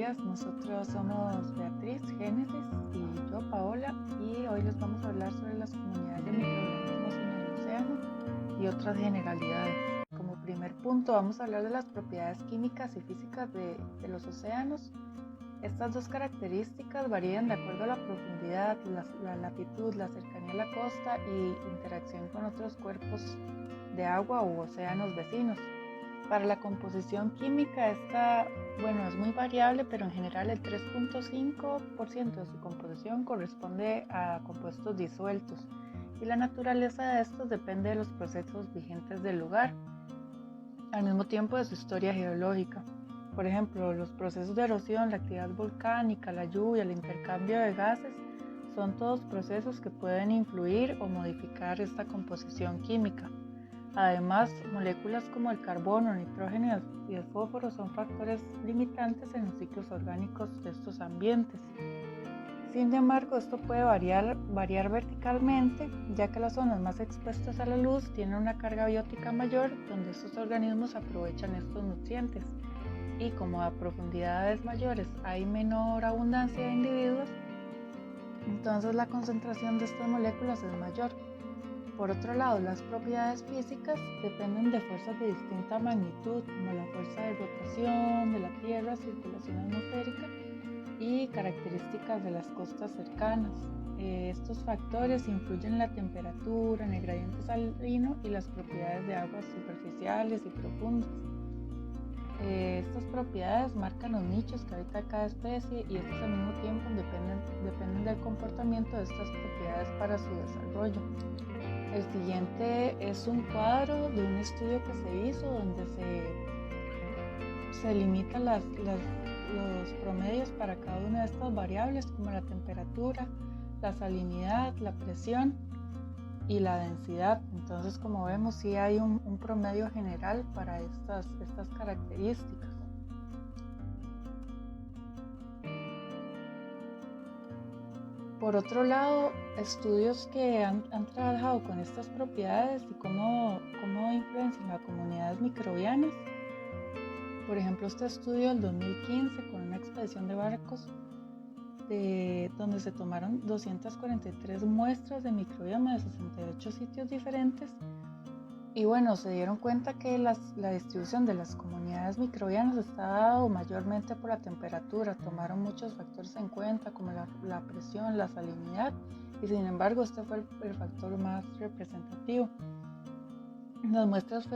días. Nosotros somos Beatriz, Génesis y yo, Paola, y hoy les vamos a hablar sobre las comunidades de microorganismos en el océano y otras generalidades. Como primer punto vamos a hablar de las propiedades químicas y físicas de los océanos. Estas dos características varían de acuerdo a la profundidad, la latitud, la cercanía a la costa y interacción con otros cuerpos de agua u océanos vecinos. Para la composición química es muy variable, pero en general el 3.5% de su composición corresponde a compuestos disueltos y la naturaleza de estos depende de los procesos vigentes del lugar, al mismo tiempo de su historia geológica. Por ejemplo, los procesos de erosión, la actividad volcánica, la lluvia, el intercambio de gases, son todos procesos que pueden influir o modificar esta composición química. Además, moléculas como el carbono, el nitrógeno y el fósforo son factores limitantes en los ciclos orgánicos de estos ambientes. Sin embargo, esto puede variar verticalmente, ya que las zonas más expuestas a la luz tienen una carga biótica mayor, donde estos organismos aprovechan estos nutrientes. Y como a profundidades mayores hay menor abundancia de individuos, entonces la concentración de estas moléculas es mayor. Por otro lado, las propiedades físicas dependen de fuerzas de distinta magnitud, como la fuerza de rotación de la Tierra, circulación atmosférica y características de las costas cercanas. Estos factores influyen en la temperatura, en el gradiente salino y las propiedades de aguas superficiales y profundas. Estas propiedades marcan los nichos que habita cada especie y estos al mismo tiempo dependen del comportamiento de estas propiedades para su desarrollo. El siguiente es un cuadro de un estudio que se hizo donde se limitan los promedios para cada una de estas variables, como la temperatura, la salinidad, la presión y la densidad. Entonces, como vemos, sí hay un promedio general para estas características. Por otro lado, estudios que han trabajado con estas propiedades y cómo influencian las comunidades microbianas. Por ejemplo, este estudio del 2015 con una expedición de barcos donde se tomaron 243 muestras de microbioma de 68 sitios diferentes. Y bueno, se dieron cuenta que la distribución de las comunidades microbianas está dado mayormente por la temperatura. Tomaron muchos factores en cuenta como la presión, la salinidad, y sin embargo este fue el factor más representativo. Las muestras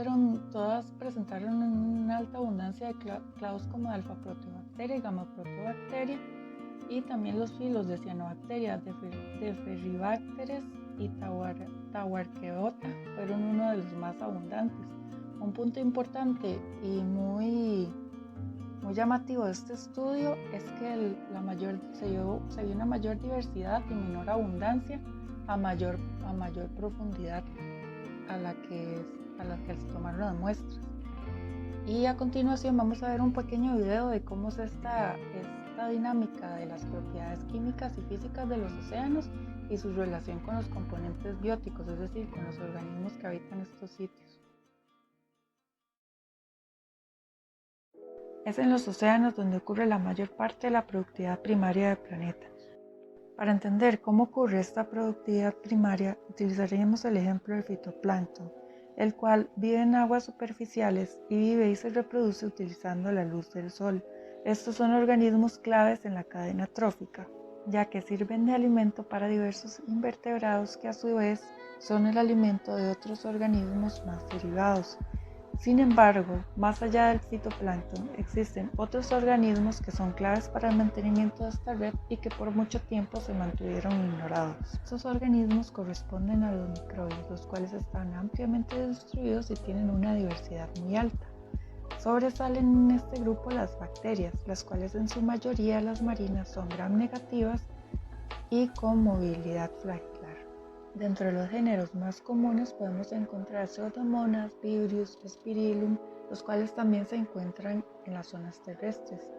todas presentaron una alta abundancia de clados como de alfa-proteobacteria y gamma-proteobacteria, y también los filos de cianobacterias, de ferribacterias y tauarqueota fueron uno de los más abundantes. Un punto importante y muy llamativo de este estudio es que se vio una mayor diversidad y menor abundancia a mayor profundidad a la que se tomaron las muestras. Y a continuación vamos a ver un pequeño video de cómo es esta dinámica de las propiedades químicas y físicas de los océanos y su relación con los componentes bióticos, es decir, con los organismos que habitan estos sitios. Es en los océanos donde ocurre la mayor parte de la productividad primaria del planeta. Para entender cómo ocurre esta productividad primaria, utilizaremos el ejemplo del fitoplancton, el cual vive en aguas superficiales y vive y se reproduce utilizando la luz del sol. Estos son organismos claves en la cadena trófica, ya que sirven de alimento para diversos invertebrados que a su vez son el alimento de otros organismos más derivados. Sin embargo, más allá del fitoplancton, existen otros organismos que son claves para el mantenimiento de esta red y que por mucho tiempo se mantuvieron ignorados. Estos organismos corresponden a los microbios, los cuales están ampliamente distribuidos y tienen una diversidad muy alta. Sobresalen en este grupo las bacterias, las cuales en su mayoría las marinas son gram negativas y con movilidad flagelar. Dentro de los géneros más comunes podemos encontrar Pseudomonas, Vibrio, Spirillum, los cuales también se encuentran en las zonas terrestres.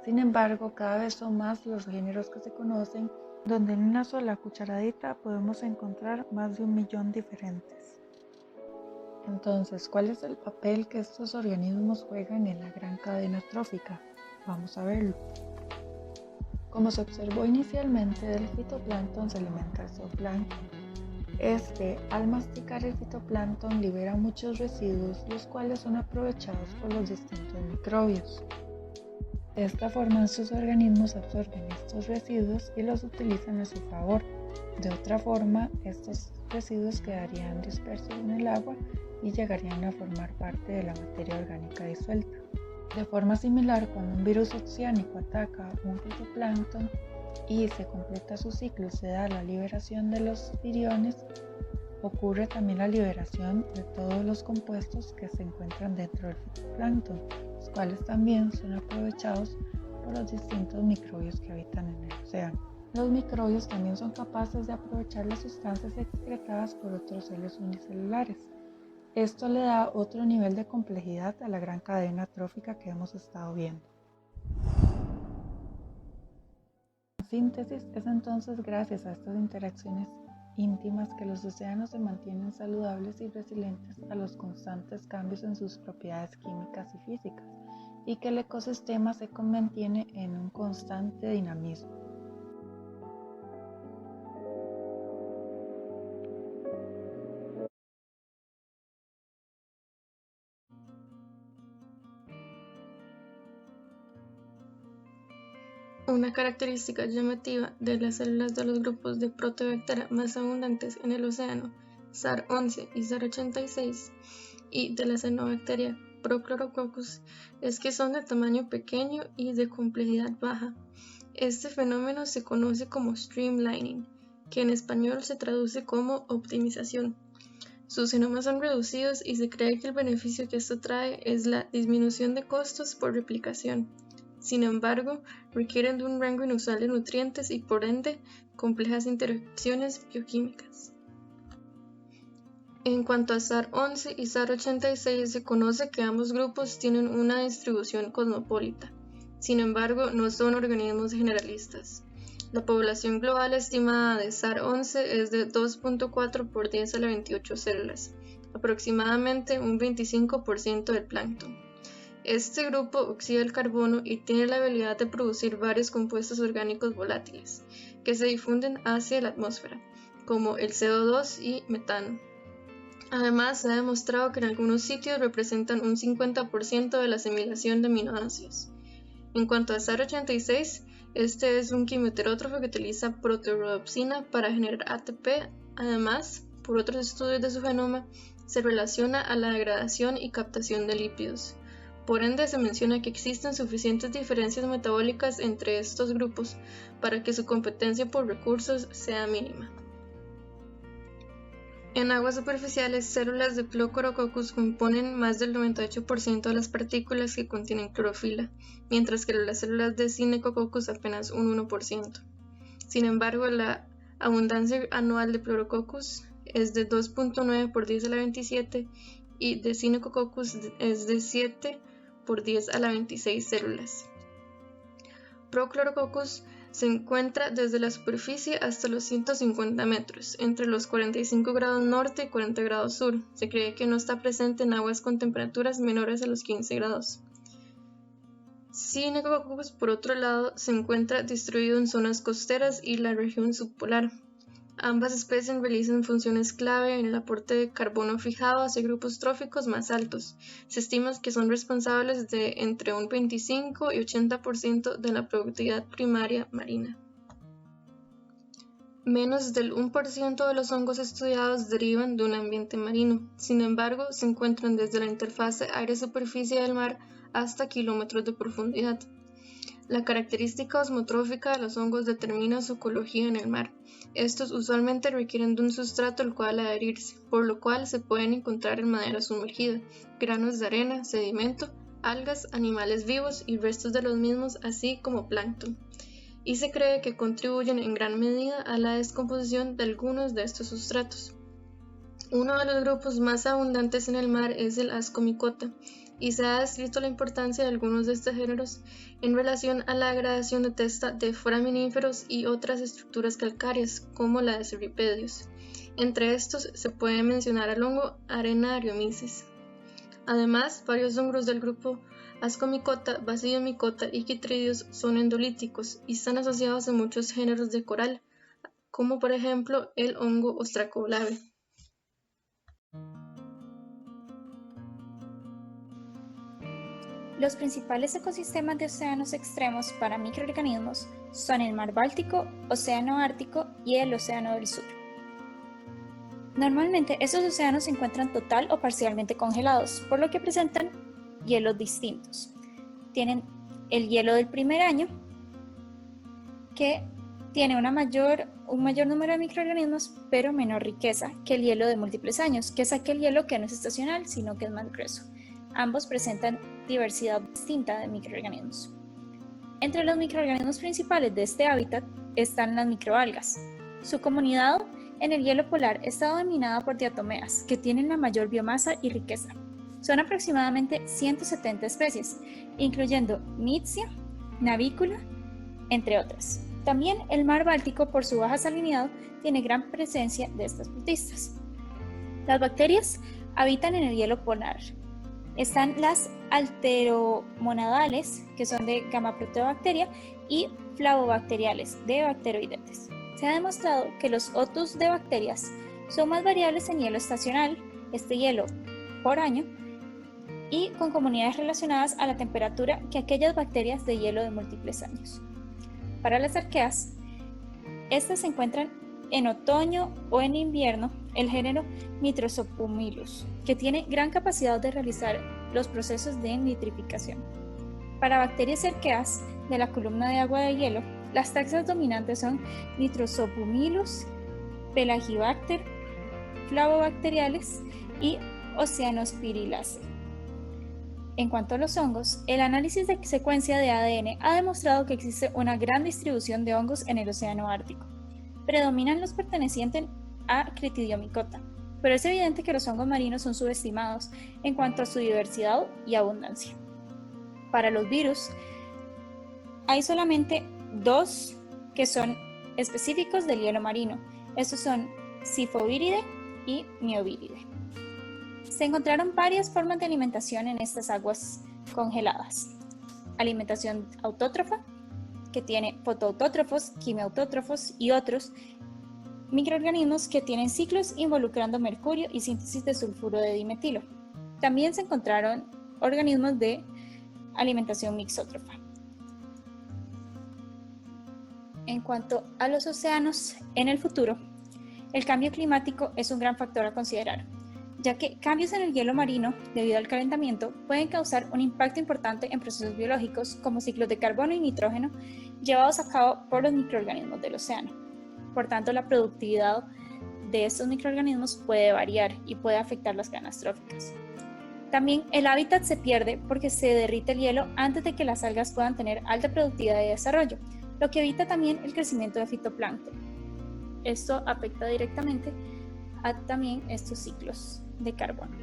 Sin embargo, cada vez son más los géneros que se conocen, donde en una sola cucharadita podemos encontrar más de 1 millón diferentes. Entonces, ¿cuál es el papel que estos organismos juegan en la gran cadena trófica? Vamos a verlo. Como se observó inicialmente, del fitoplancton se alimenta el zooplancton. Al masticar el fitoplancton, libera muchos residuos, los cuales son aprovechados por los distintos microbios. De esta forma, sus organismos absorben estos residuos y los utilizan a su favor. De otra forma, estos residuos quedarían dispersos en el agua y llegarían a formar parte de la materia orgánica disuelta. De forma similar, cuando un virus oceánico ataca un fitoplancton y se completa su ciclo, se da la liberación de los viriones, ocurre también la liberación de todos los compuestos que se encuentran dentro del fitoplancton, los cuales también son aprovechados por los distintos microbios que habitan en el océano. Los microbios también son capaces de aprovechar las sustancias excretadas por otros seres unicelulares. Esto le da otro nivel de complejidad a la gran cadena trófica que hemos estado viendo. En síntesis, es entonces gracias a estas interacciones íntimas que los océanos se mantienen saludables y resilientes a los constantes cambios en sus propiedades químicas y físicas, y que el ecosistema se mantiene en un constante dinamismo. Una característica llamativa de las células de los grupos de Proteobacteria más abundantes en el océano, SAR-11 y SAR-86, y de la cianobacteria Prochlorococcus, es que son de tamaño pequeño y de complejidad baja. Este fenómeno se conoce como streamlining, que en español se traduce como optimización. Sus genomas son reducidos y se cree que el beneficio que esto trae es la disminución de costos por replicación. Sin embargo, requieren de un rango inusual de nutrientes y, por ende, complejas interacciones bioquímicas. En cuanto a SAR-11 y SAR-86, se conoce que ambos grupos tienen una distribución cosmopolita. Sin embargo, no son organismos generalistas. La población global estimada de SAR-11 es de 2.4 por 10 a la 28 células, aproximadamente un 25% del plancton. Este grupo oxida el carbono y tiene la habilidad de producir varios compuestos orgánicos volátiles, que se difunden hacia la atmósfera, como el CO2 y metano. Además, se ha demostrado que en algunos sitios representan un 50% de la asimilación de aminoácidos. En cuanto a SAR-86, este es un quimioterótrofo que utiliza proteorhodopsina para generar ATP. Además, por otros estudios de su genoma, se relaciona a la degradación y captación de lípidos. Por ende, se menciona que existen suficientes diferencias metabólicas entre estos grupos para que su competencia por recursos sea mínima. En aguas superficiales, células de Prochlorococcus componen más del 98% de las partículas que contienen clorofila, mientras que las células de Synechococcus apenas un 1%. Sin embargo, la abundancia anual de Pleurococcus es de 2.9 por 10 a la 27 y de Synechococcus es de 7 por 10 a la 26 células. Prochlorococcus se encuentra desde la superficie hasta los 150 metros, entre los 45 grados norte y 40 grados sur. Se cree que no está presente en aguas con temperaturas menores a los 15 grados. Synechococcus, por otro lado, se encuentra distribuido en zonas costeras y la región subpolar. Ambas especies realizan funciones clave en el aporte de carbono fijado hacia grupos tróficos más altos. Se estima que son responsables de entre un 25 y 80% de la productividad primaria marina. Menos del 1% de los hongos estudiados derivan de un ambiente marino. Sin embargo, se encuentran desde la interfase aire-superficie del mar hasta kilómetros de profundidad. La característica osmotrófica de los hongos determina su ecología en el mar. Estos usualmente requieren de un sustrato al cual adherirse, por lo cual se pueden encontrar en madera sumergida, granos de arena, sedimento, algas, animales vivos y restos de los mismos, así como plancton. Y se cree que contribuyen en gran medida a la descomposición de algunos de estos sustratos. Uno de los grupos más abundantes en el mar es el Ascomycota, y se ha descrito la importancia de algunos de estos géneros en relación a la degradación de testa de foraminíferos y otras estructuras calcáreas, como la de Cirripedios. Entre estos se puede mencionar al hongo Arenaryomyces. Además, varios hongos del grupo Ascomicota, Basidiomycota y Chytridius son endolíticos y están asociados a muchos géneros de coral, como por ejemplo el hongo Ostracoblave. Los principales ecosistemas de océanos extremos para microorganismos son el Mar Báltico, Océano Ártico y el Océano del Sur. Normalmente estos océanos se encuentran total o parcialmente congelados, por lo que presentan hielos distintos. Tienen el hielo del primer año, que tiene un mayor número de microorganismos, pero menor riqueza que el hielo de múltiples años, que es aquel hielo que no es estacional, sino que es más grueso. Ambos presentan diversidad distinta de microorganismos. Entre los microorganismos principales de este hábitat están las microalgas. Su comunidad en el hielo polar está dominada por diatomeas, que tienen la mayor biomasa y riqueza. Son aproximadamente 170 especies, incluyendo Knitsia, Navícula, entre otras. También el mar Báltico, por su baja salinidad, tiene gran presencia de estas protistas. Las bacterias habitan en el hielo polar. Están las alteromonadales, que son de Gamma-proteobacteria, y flavobacteriales, de Bacteroidetes. Se ha demostrado que los otus de bacterias son más variables en hielo estacional, este hielo por año, y con comunidades relacionadas a la temperatura que aquellas bacterias de hielo de múltiples años. Para las arqueas, estas se encuentran en otoño o en invierno el género Nitrosopumilus, que tiene gran capacidad de realizar los procesos de nitrificación. Para bacterias arqueas de la columna de agua de hielo, las taxas dominantes son Nitrosopumilus, Pelagibacter, Flavobacteriales y Oceanospirillacea. En cuanto a los hongos, el análisis de secuencia de ADN ha demostrado que existe una gran distribución de hongos en el Océano Ártico. Predominan los pertenecientes a Critidiomycota, pero es evidente que los hongos marinos son subestimados en cuanto a su diversidad y abundancia. Para los virus, hay solamente dos que son específicos del hielo marino. Estos son Sifoviridae y Mioviridae. Se encontraron varias formas de alimentación en estas aguas congeladas. Alimentación autótrofa, que tiene fotoautótrofos, quimiautótrofos y otros microorganismos que tienen ciclos involucrando mercurio y síntesis de sulfuro de dimetilo. También se encontraron organismos de alimentación mixótrofa. En cuanto a los océanos en el futuro, el cambio climático es un gran factor a considerar, ya que cambios en el hielo marino debido al calentamiento pueden causar un impacto importante en procesos biológicos como ciclos de carbono y nitrógeno llevados a cabo por los microorganismos del océano. Por tanto, la productividad de estos microorganismos puede variar y puede afectar las cadenas tróficas. También el hábitat se pierde porque se derrite el hielo antes de que las algas puedan tener alta productividad y desarrollo, lo que evita también el crecimiento de fitoplancton. Esto afecta directamente a también estos ciclos de carbono.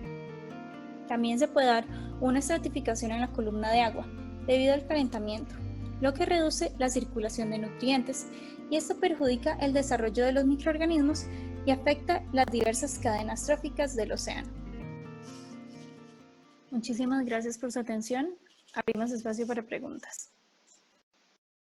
También se puede dar una estratificación en la columna de agua debido al calentamiento, lo que reduce la circulación de nutrientes y esto perjudica el desarrollo de los microorganismos y afecta las diversas cadenas tróficas del océano. Muchísimas gracias por su atención. Abrimos espacio para preguntas.